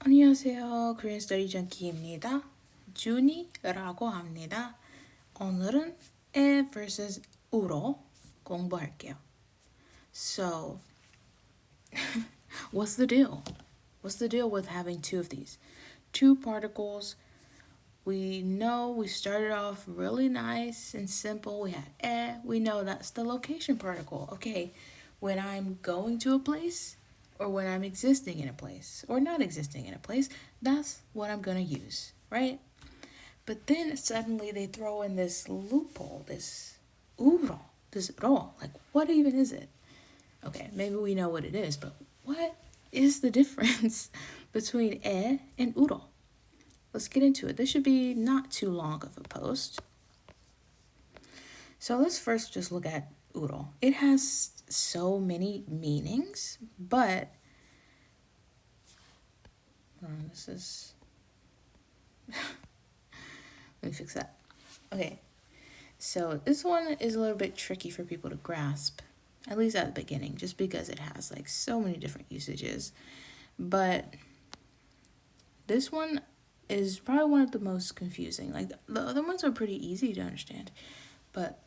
안녕하세요. Korean Study Junkie입니다. 준이라고 합니다. 오늘은 에 vs 우로 공부할게요. So, what's the deal? What's the deal with having two of these? Two particles. We know we started off really nice and simple. We had 에. We know that's the location particle. Okay, when I'm going to a place, or when I'm existing in a place, or not existing in a place, that's what I'm gonna use, right? But then suddenly they throw in this loophole, this uro, this ro. Like, what even is it? Okay, maybe we know what it is, but what is the difference between e and uro? Let's get into it. This should be not too long of a post. So let's first just look at uro. It has so many meanings, but this is let me fix that. Okay, so this one is a little bit tricky for people to grasp, at least at the beginning, just because it has like so many different usages. But this one is probably one of the most confusing. Like the other ones are pretty easy to understand, but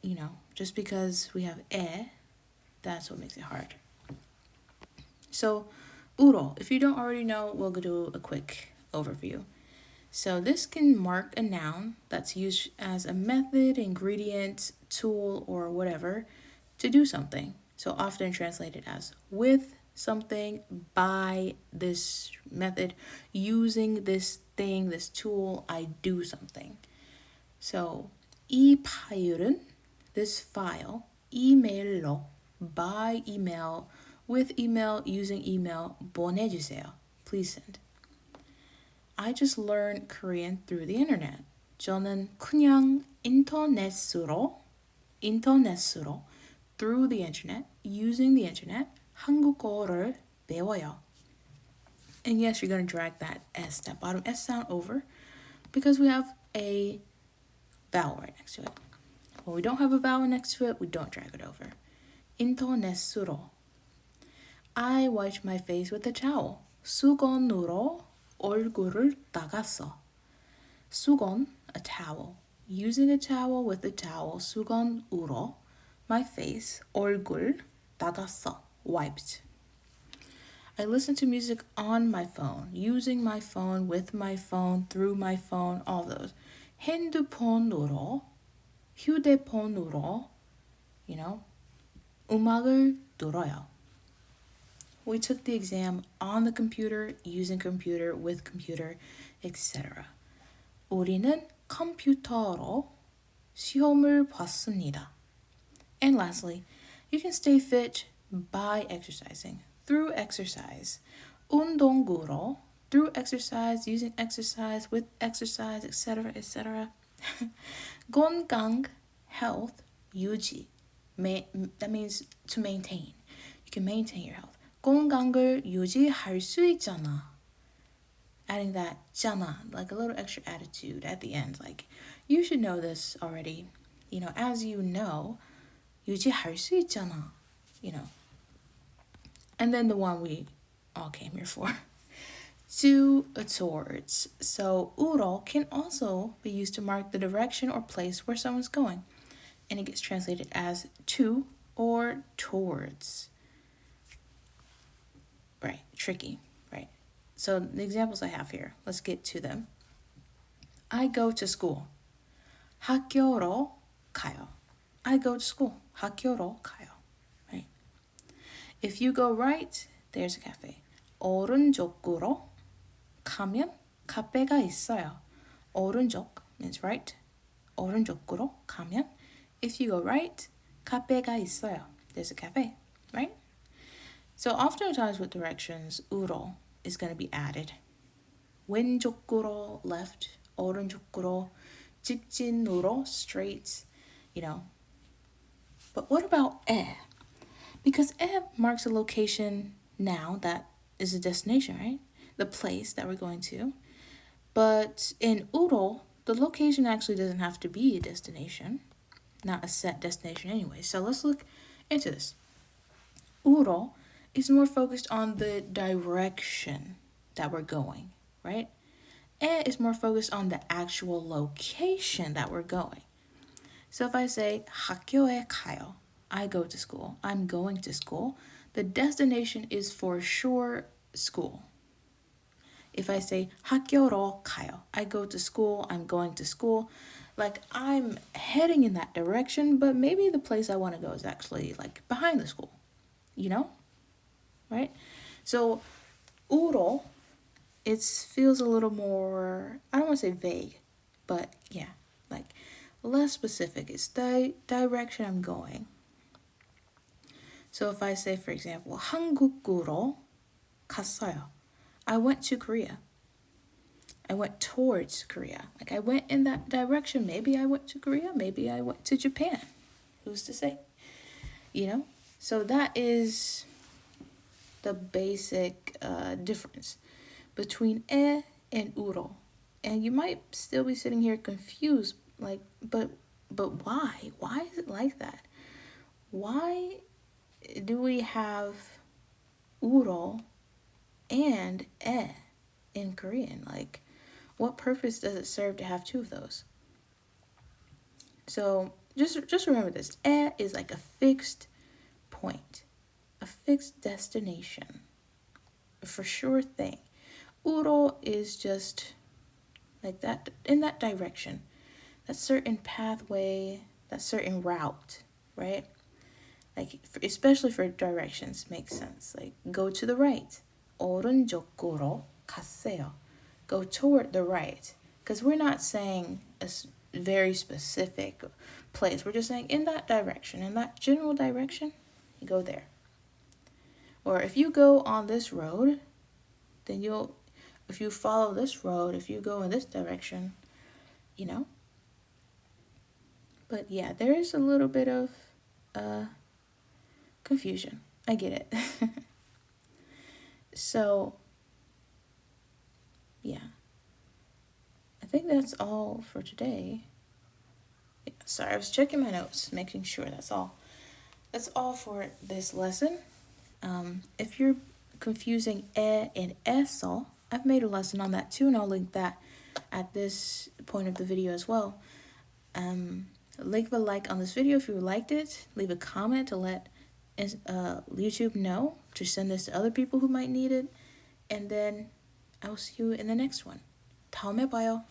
you know, just because we have e, that's what makes it hard. So uro, if you don't already know, we'll do a quick overview. So this can mark a noun that's used as a method, ingredient, tool, or whatever to do something. So often translated as with something, by this method, using this thing, this tool, I do something. So 이 파일은, this file, 이메일로, by email, with email, using email, 보내주세요. Please send. I just learned Korean through the internet. 저는 그냥 인터넷으로, through the internet, using the internet, 한국어를 배워요. And yes, you're going to drag that S, that bottom S sound over, because we have a vowel right next to it. When we don't have a vowel next to it, we don't drag it over. 인터넷으로. I wash my face with a towel. 수건으로 얼굴을 닦았어. 수건, a towel. Using a towel with a towel, 수건으로, my face, 얼굴, 닦았어, wiped. I listen to music on my phone, using my phone, with my phone, through my phone, all those. 핸드폰으로, 휴대폰으로, you know, 음악을 들어요. We took the exam on the computer, using computer, with computer, etc. 우리는 컴퓨터로 시험을 봤습니다. And lastly, you can stay fit by exercising, through exercise. 운동으로, through exercise, using exercise, with exercise, etc., etc. 건강, health, 유지. That means to maintain. You can maintain your health. 건강을 유지할 수 있잖아. Adding that 잖아, like a little extra attitude at the end. Like, you should know this already. You know, as you know, 유지할 수 있잖아. You know. And then the one we all came here for. To, towards. So 우로 can also be used to mark the direction or place where someone's going. And it gets translated as to or towards. Right, tricky, right? So the examples I have here, let's get to them. I go to school. 학교로 가요. I go to school. 학교로 가요. Right? If you go right, there's a cafe. 오른쪽으로 가면 카페가 있어요. 오른쪽 means right. 오른쪽으로 가면, if you go right, 카페가 있어요. There's a cafe, right? So oftentimes with directions, 우로 is going to be added. 왼쪽으로, left, 오른쪽으로, 직진으로, straight, you know. But what about 에? Because 에 marks a location now that is a destination, right? The place that we're going to. But in 우로, the location actually doesn't have to be a destination, not a set destination anyway. So let's look into this. 우로 is more focused on the direction. that we're going, right? E is more focused on the actual location that we're going. So if I say 학교에 가요, I go to school, I'm going to school, the destination is for sure school. If I say 학교로 가요, I go to school, I'm going to school, like I'm heading in that direction, but maybe the place I want to go is actually like behind the school, you know? Right? So 우로, it feels a little more, I don't want to say vague, but yeah, like less specific. It's the direction I'm going. So if I say, for example, 한국으로 갔어요, I went to Korea. I went towards Korea. Like I went in that direction. Maybe I went to Korea. Maybe I went to Japan. Who's to say? You know? So that is the basic difference between e and uro. And you might still be sitting here confused, like, but why? Why is it like that? Why do we have uro and e in Korean? Like, what purpose does it serve to have two of those? So just remember this. E is like a fixed point, a fixed destination, a for sure thing. Uro is just like that, in that direction, that certain pathway, that certain route, right? Like, especially for directions, makes sense. Like, go to the right. 오른쪽으로 가세요. Go toward the right. Because we're not saying a very specific place. We're just saying in that direction, in that general direction, you go there. Or if you go on this road, then if you follow this road, if you go in this direction, you know. But yeah, there is a little bit of confusion. I get it. So, yeah. I think that's all for today. Yeah, sorry, I was checking my notes, making sure that's all. That's all for this lesson. If you're confusing e and eso, I've made a lesson on that too, and I'll link that at this point of the video as well. Leave a like on this video if you liked it. Leave a comment to let YouTube know to send this to other people who might need it. And then I will see you in the next one. 다음에 봐요.